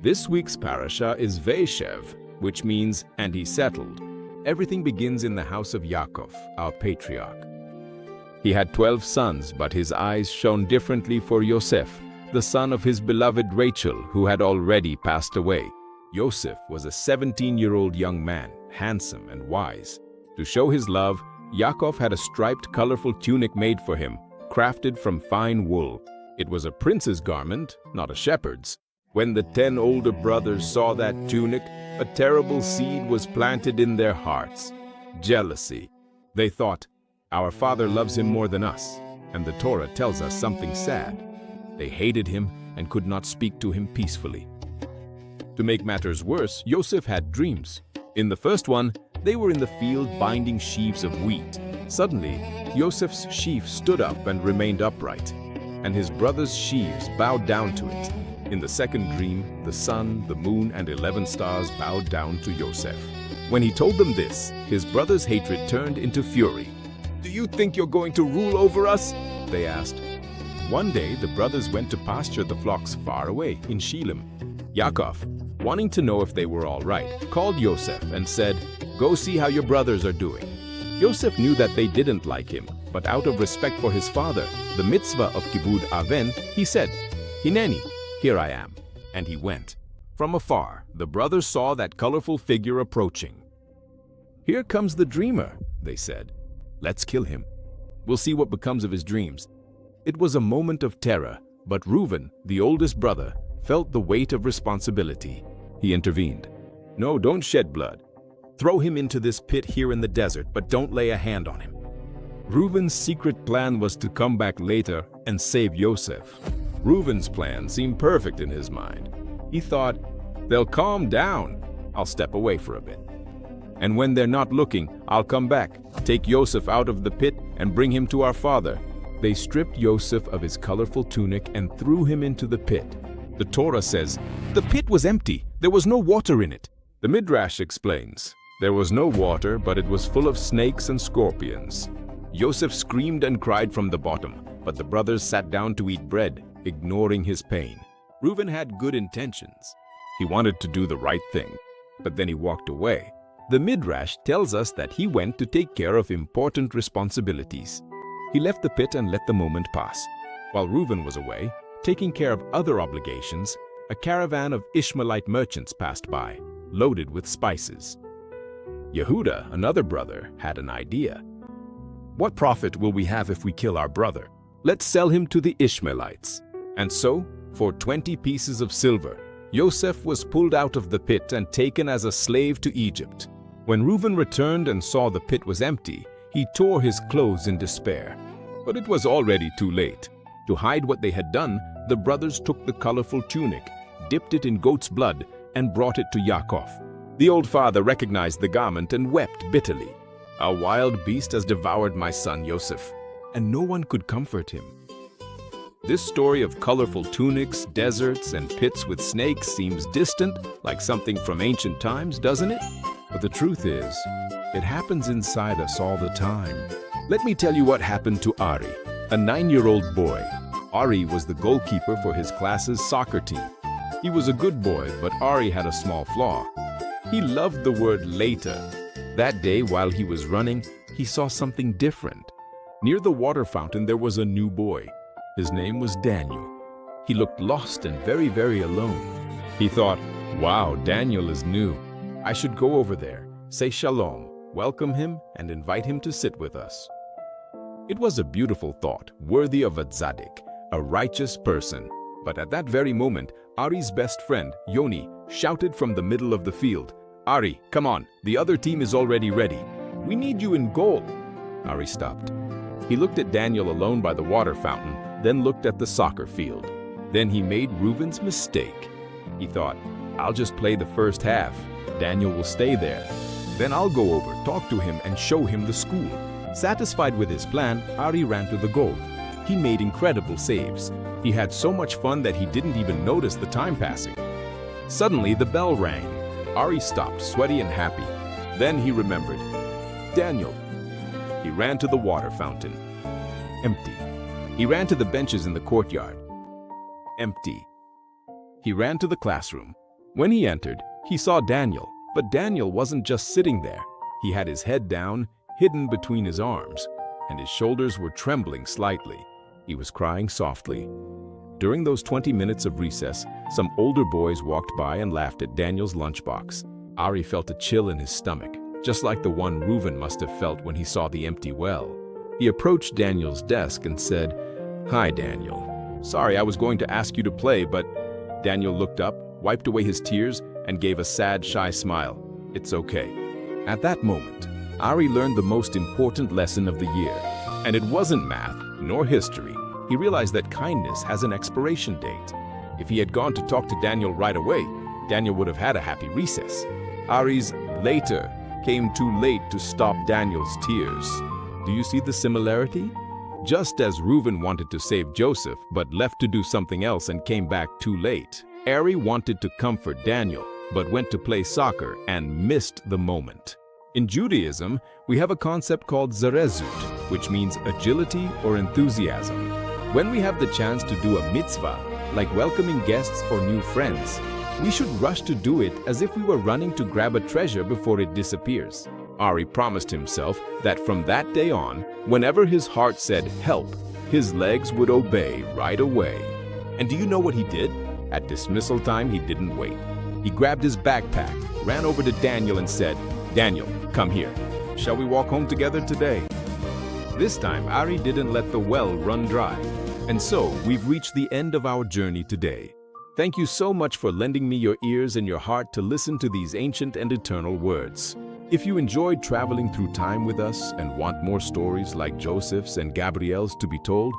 This week's parasha is Vaieshev, which means, and he settled. Everything begins in the house of Yaakov, our patriarch. He had 12 sons, but his eyes shone differently for Yosef, the son of his beloved Rachel, who had already passed away. Yosef was a 17-year-old young man, handsome and wise. To show his love, Yaakov had a striped, colorful tunic made for him, crafted from fine wool. It was a prince's garment, not a shepherd's. When the 10 older brothers saw that tunic, a terrible seed was planted in their hearts: jealousy. They thought, "Our father loves him more than us," and the Torah tells us something sad. They hated him and could not speak to him peacefully. To make matters worse, Yosef had dreams. In the first one, they were in the field binding sheaves of wheat. Suddenly, Yosef's sheaf stood up and remained upright, and his brothers' sheaves bowed down to it. In the second dream, the sun, the moon, and 11 stars bowed down to Yosef. When he told them this, his brothers' hatred turned into fury. "Do you think you're going to rule over us?" they asked. One day, the brothers went to pasture the flocks far away in Shechem. Yaakov, wanting to know if they were all right, called Yosef and said, "Go see how your brothers are doing." Yosef knew that they didn't like him, but out of respect for his father, the mitzvah of kibud aven, he said, "Hineni, here I am." And he went. From afar, the brothers saw that colorful figure approaching. "Here comes the dreamer," they said. "Let's kill him. We'll see what becomes of his dreams." It was a moment of terror, but Reuven, the oldest brother, felt the weight of responsibility. He intervened. "No, don't shed blood. Throw him into this pit here in the desert, but don't lay a hand on him." Reuven's secret plan was to come back later and save Yosef. Reuven's plan seemed perfect in his mind. He thought, "They'll calm down. I'll step away for a bit. And when they're not looking, I'll come back, take Yosef out of the pit, and bring him to our father." They stripped Yosef of his colorful tunic and threw him into the pit. The Torah says, "The pit was empty. There was no water in it." The Midrash explains, "There was no water, but it was full of snakes and scorpions." Yosef screamed and cried from the bottom, but the brothers sat down to eat bread, ignoring his pain. Reuven had good intentions. He wanted to do the right thing, but then he walked away. The Midrash tells us that he went to take care of important responsibilities. He left the pit and let the moment pass. While Reuven was away, taking care of other obligations, a caravan of Ishmaelite merchants passed by, loaded with spices. Yehuda, another brother, had an idea. "What profit will we have if we kill our brother? Let's sell him to the Ishmaelites." And so, for 20 pieces of silver, Yosef was pulled out of the pit and taken as a slave to Egypt. When Reuven returned and saw the pit was empty, he tore his clothes in despair. But it was already too late. To hide what they had done, the brothers took the colorful tunic, dipped it in goat's blood, and brought it to Yaakov. The old father recognized the garment and wept bitterly. "A wild beast has devoured my son Yosef," and no one could comfort him. This story of colorful tunics, deserts, and pits with snakes seems distant, like something from ancient times, doesn't it? But the truth is, it happens inside us all the time. Let me tell you what happened to Ari, a 9-year-old boy. Ari was the goalkeeper for his class's soccer team. He was a good boy, but Ari had a small flaw. He loved the word later. That day, while he was running, he saw something different. Near the water fountain, there was a new boy. His name was Daniel. He looked lost and very, very alone. He thought, "Wow, Daniel is new. I should go over there, say shalom, welcome him, and invite him to sit with us." It was a beautiful thought, worthy of a tzaddik, a righteous person. But at that very moment, Ari's best friend, Yoni, shouted from the middle of the field, "Ari, come on, the other team is already ready. We need you in goal." Ari stopped. He looked at Daniel alone by the water fountain, then looked at the soccer field. Then he made Reuven's mistake. He thought, "I'll just play the first half. Daniel will stay there. Then I'll go over, talk to him, and show him the school." Satisfied with his plan, Ari ran to the goal. He made incredible saves. He had so much fun that he didn't even notice the time passing. Suddenly, the bell rang. Ari stopped, sweaty and happy. Then he remembered. Daniel. He ran to the water fountain. Empty. He ran to the benches in the courtyard. Empty. He ran to the classroom. When he entered, he saw Daniel, but Daniel wasn't just sitting there. He had his head down, hidden between his arms, and his shoulders were trembling slightly. He was crying softly. During those 20 minutes of recess, some older boys walked by and laughed at Daniel's lunchbox. Ari felt a chill in his stomach, just like the one Reuven must have felt when he saw the empty well. He approached Daniel's desk and said, "Hi, Daniel. Sorry, I was going to ask you to play, but..." Daniel looked up, wiped away his tears, and gave a sad, shy smile. "It's okay." At that moment, Ari learned the most important lesson of the year. And it wasn't math, nor history. He realized that kindness has an expiration date. If he had gone to talk to Daniel right away, Daniel would have had a happy recess. Ari's later came too late to stop Daniel's tears. Do you see the similarity? Just as Reuven wanted to save Joseph but left to do something else and came back too late, Ari wanted to comfort Daniel but went to play soccer and missed the moment. In Judaism, we have a concept called zerezut, which means agility or enthusiasm. When we have the chance to do a mitzvah, like welcoming guests or new friends, we should rush to do it as if we were running to grab a treasure before it disappears. Ari promised himself that from that day on, whenever his heart said help, his legs would obey right away. And do you know what he did? At dismissal time, he didn't wait. He grabbed his backpack, ran over to Daniel and said, "Daniel, come here. Shall we walk home together today?" This time, Ari didn't let the well run dry. And so, we've reached the end of our journey today. Thank you so much for lending me your ears and your heart to listen to these ancient and eternal words. If you enjoyed traveling through time with us and want more stories like Joseph's and Gabriel's to be told,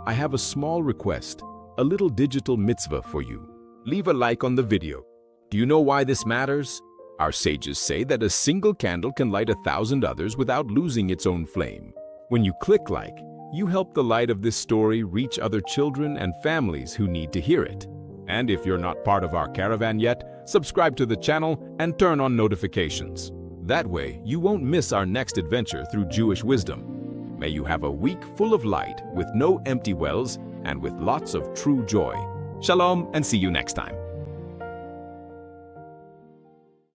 I have a small request, a little digital mitzvah for you. Leave a like on the video. Do you know why this matters? Our sages say that a single candle can light 1,000 others without losing its own flame. When you click like, you help the light of this story reach other children and families who need to hear it. And if you're not part of our caravan yet, subscribe to the channel and turn on notifications. That way, you won't miss our next adventure through Jewish wisdom. May you have a week full of light with no empty wells and with lots of true joy. Shalom and see you next time.